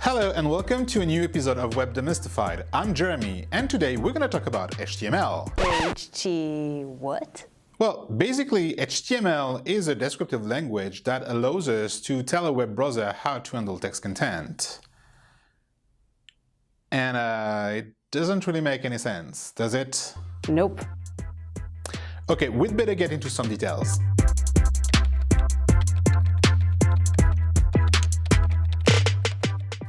Hello and welcome to a new episode of Web Demystified. I'm Jeremy and today we're going to talk about HTML. What? Well, basically HTML is a descriptive language that allows us to tell a web browser how to handle text content. And it doesn't really make any sense, does it? Nope. Okay, we'd better get into some details.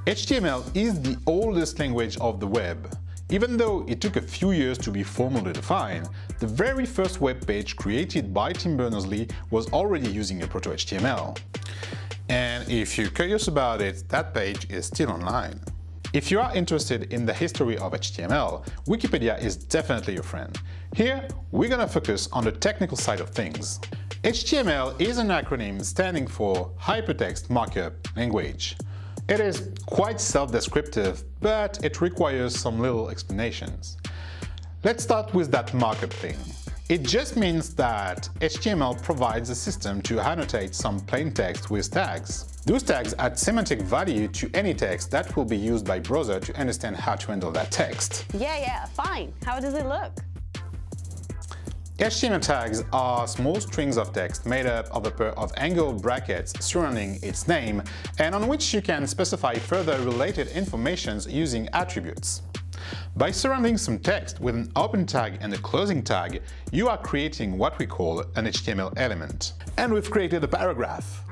HTML is the oldest language of the web. Even though it took a few years to be formally defined, the very first web page created by Tim Berners-Lee was already using a proto-HTML. And if you're curious about it, that page is still online. If you are interested in the history of HTML, Wikipedia is definitely your friend. Here, we're gonna focus on the technical side of things. HTML is an acronym standing for Hypertext Markup Language. It is quite self-descriptive, but it requires some little explanations. Let's start with that markup thing. It just means that HTML provides a system to annotate some plain text with tags. Those tags add semantic value to any text that will be used by browser to understand how to handle that text. Yeah, fine. How does it look? HTML tags are small strings of text made up of a pair of angled brackets surrounding its name and on which you can specify further related information using attributes. By surrounding some text with an open tag and a closing tag, you are creating what we call an HTML element. And we've created a paragraph.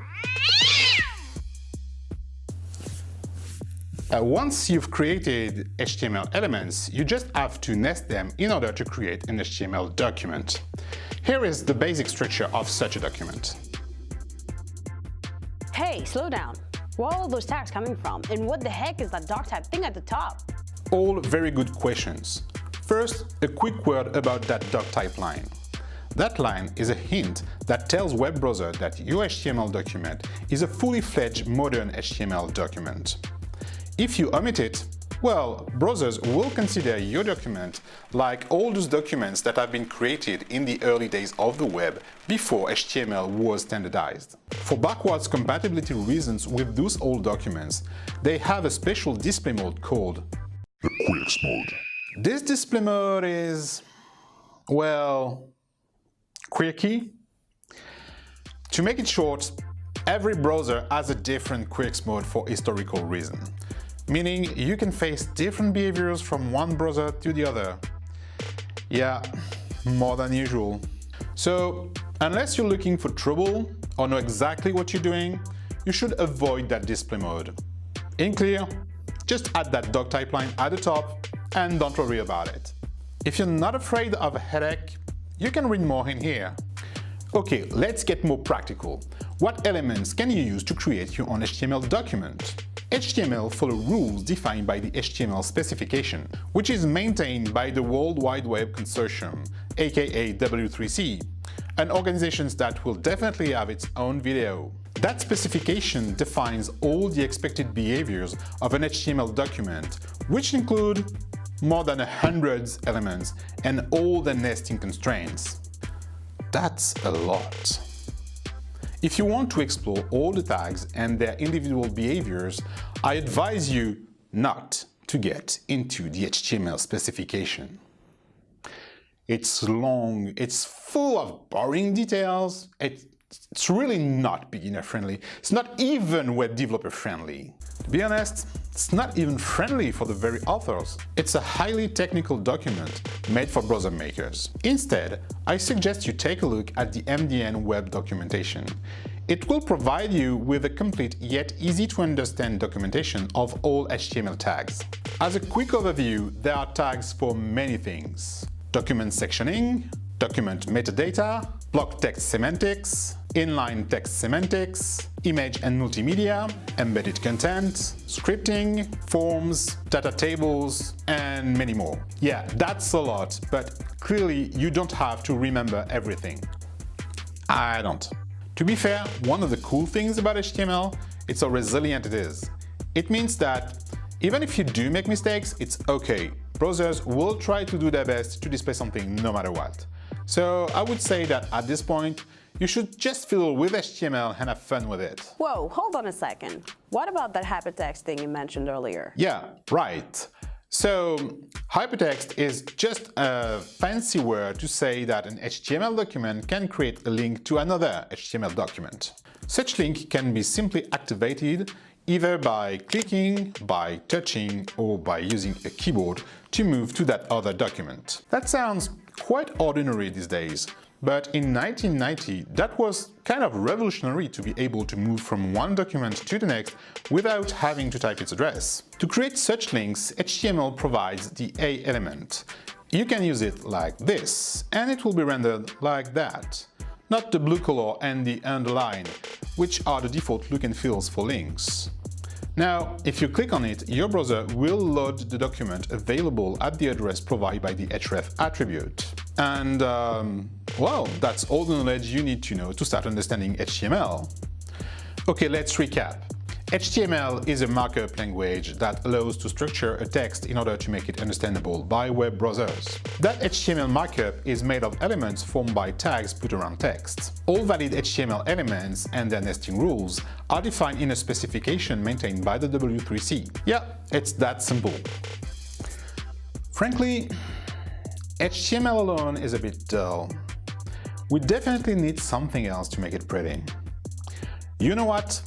Once you've created HTML elements, you just have to nest them in order to create an HTML document. Here is the basic structure of such a document. Hey, slow down. Where are all those tags coming from? And what the heck is that doc type thing at the top? All very good questions. First, a quick word about that doc type line. That line is a hint that tells web browser that your HTML document is a fully fledged modern HTML document. If you omit it, well, browsers will consider your document like all those documents that have been created in the early days of the web before HTML was standardized. For backwards compatibility reasons with those old documents, they have a special display mode called the Quirks mode. This display mode is, well, quirky. To make it short, every browser has a different Quirks mode for historical reasons. Meaning you can face different behaviors from one browser to the other. Yeah, more than usual. So, unless you're looking for trouble or know exactly what you're doing, you should avoid that display mode. In clear, just add that doc type line at the top and don't worry about it. If you're not afraid of a headache, you can read more in here. Okay, let's get more practical. What elements can you use to create your own HTML document? HTML follows rules defined by the HTML specification, which is maintained by the World Wide Web Consortium, aka W3C, an organization that will definitely have its own video. That specification defines all the expected behaviors of an HTML document, which include more than 100 elements and all the nesting constraints. That's a lot. If you want to explore all the tags and their individual behaviors, I advise you not to get into the HTML specification. It's long, it's full of boring details, it's really not beginner-friendly, it's not even web developer-friendly. To be honest, it's not even friendly for the very authors. It's a highly technical document made for browser makers. Instead, I suggest you take a look at the MDN web documentation. It will provide you with a complete yet easy to understand documentation of all HTML tags. As a quick overview, there are tags for many things: document sectioning, document metadata, block text semantics, inline text semantics, image and multimedia, embedded content, scripting, forms, data tables, and many more. Yeah, that's a lot, but clearly you don't have to remember everything. I don't. To be fair, one of the cool things about HTML is how resilient it is. It means that even if you do make mistakes, it's okay. Browsers will try to do their best to display something no matter what. So I would say that at this point, You should just fiddle with HTML and have fun with it. Whoa, hold on a second. What about that hypertext thing you mentioned earlier? Yeah, right. So, hypertext is just a fancy word to say that an HTML document can create a link to another HTML document. Such link can be simply activated either by clicking, by touching, or by using a keyboard to move to that other document. That sounds quite ordinary these days, but in 1990 that was kind of revolutionary to be able to move from one document to the next without having to type its address. To create such links, HTML provides the A element. You can use it like this, and it will be rendered like that. Not the blue color and the underline, which are the default look and feels for links. Now, if you click on it, your browser will load the document available at the address provided by the href attribute. And, well, that's all the knowledge you need to know to start understanding HTML. Okay, let's recap. HTML is a markup language that allows to structure a text in order to make it understandable by web browsers. That HTML markup is made of elements formed by tags put around text. All valid HTML elements and their nesting rules are defined in a specification maintained by the W3C. Yeah, it's that simple. Frankly, HTML alone is a bit dull. We definitely need something else to make it pretty. You know what?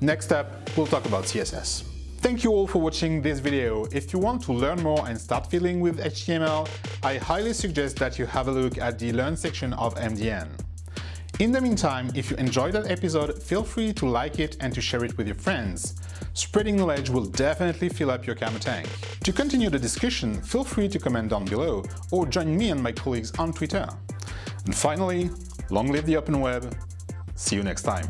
Next up, we'll talk about CSS. Thank you all for watching this video. If you want to learn more and start fiddling with HTML, I highly suggest that you have a look at the Learn section of MDN. In the meantime, if you enjoyed that episode, feel free to like it and to share it with your friends. Spreading knowledge will definitely fill up your karma tank. To continue the discussion, feel free to comment down below or join me and my colleagues on Twitter. And finally, long live the open web. See you next time.